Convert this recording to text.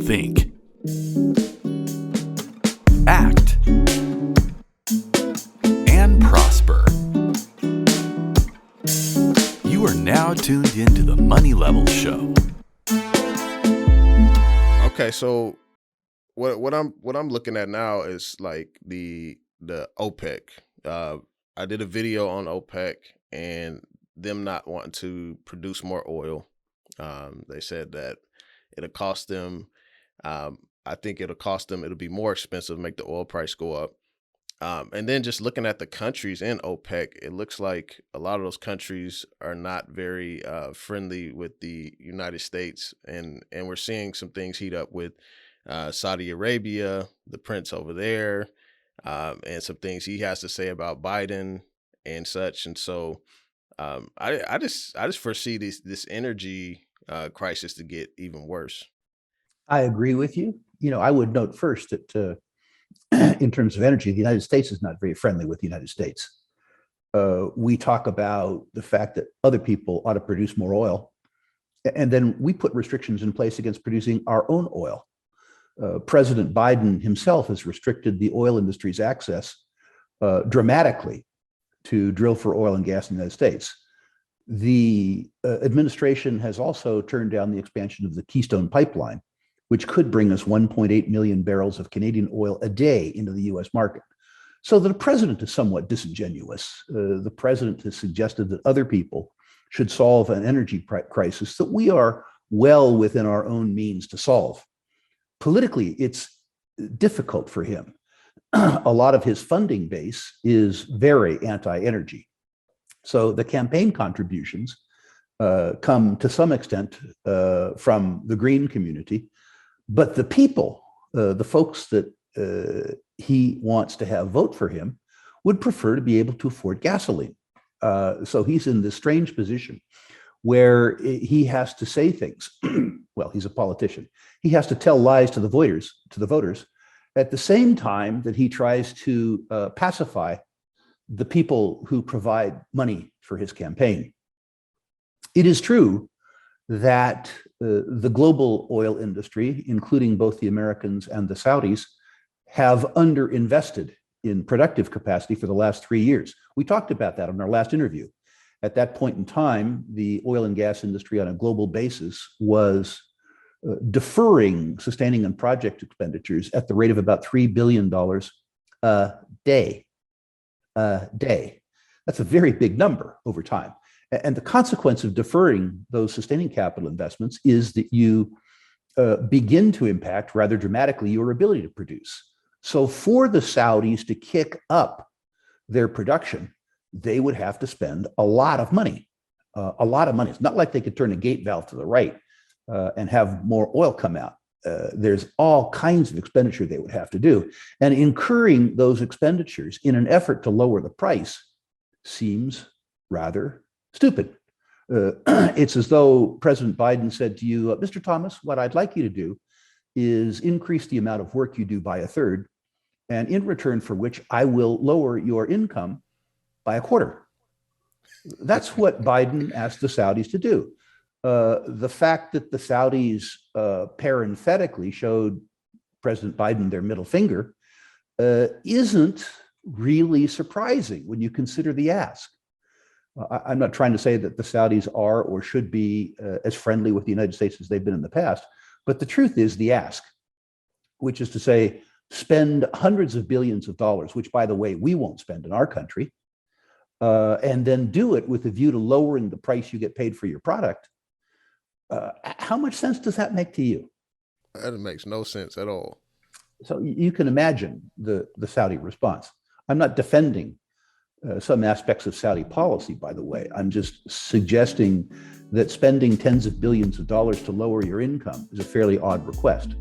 think, act, and prosper. You are now tuned into the Money Level Show. Okay, so what I'm looking at now is like the OPEC. I did a video on OPEC and them not wanting to produce more oil. They said that it'll cost them. I think it'll be more expensive to make the oil price go up. And then just looking at the countries in OPEC, it looks like a lot of those countries are not very friendly with the United States. And we're seeing some things heat up with Saudi Arabia, the prince over there, and some things he has to say about Biden and such. And so I just foresee this energy crisis to get even worse. I agree with you. I would note first that in terms of energy, the United States is not very friendly with the United States. We talk about the fact that other people ought to produce more oil, and then we put restrictions in place against producing our own oil. President Biden himself has restricted the oil industry's access dramatically to drill for oil and gas in the United States. The administration has also turned down the expansion of the Keystone Pipeline, which could bring us 1.8 million barrels of Canadian oil a day into the US market. So the president is somewhat disingenuous. The president has suggested that other people should solve an energy crisis that we are well within our own means to solve. Politically, it's difficult for him. A lot of his funding base is very anti-energy. So the campaign contributions come to some extent from the green community, but the people, the folks that he wants to have vote for him, would prefer to be able to afford gasoline. So he's in this strange position where he has to say things. Well, he's a politician. He has to tell lies to the voters, at the same time that he tries to pacify the people who provide money for his campaign. It is true that the global oil industry, including both the Americans and the Saudis, have underinvested in productive capacity for the last 3 years. We talked about that in our last interview. At that point in time, the oil and gas industry on a global basis was deferring sustaining and project expenditures at the rate of about $3 billion a day. That's a very big number over time. And the consequence of deferring those sustaining capital investments is that you begin to impact rather dramatically your ability to produce. So for the Saudis to kick up their production, they would have to spend a lot of money. It's not like they could turn a gate valve to the right and have more oil come out. There's all kinds of expenditure they would have to do. And incurring those expenditures in an effort to lower the price seems rather stupid. It's as though President Biden said to you, Mr. Thomas, what I'd like you to do is increase the amount of work you do by a third, and in return for which I will lower your income by a quarter. That's what Biden asked the Saudis to do. The fact that the Saudis parenthetically showed President Biden their middle finger isn't really surprising when you consider the ask. I'm not trying to say that the Saudis are or should be as friendly with the United States as they've been in the past, but the truth is the ask, which is to say, spend hundreds of billions of dollars, which, by the way, we won't spend in our country, and then do it with a view to lowering the price you get paid for your product. How much sense does that make to you? That makes no sense at all. So you can imagine the Saudi response. I'm not defending some aspects of Saudi policy, by the way. I'm just suggesting that spending tens of billions of dollars to lower your income is a fairly odd request.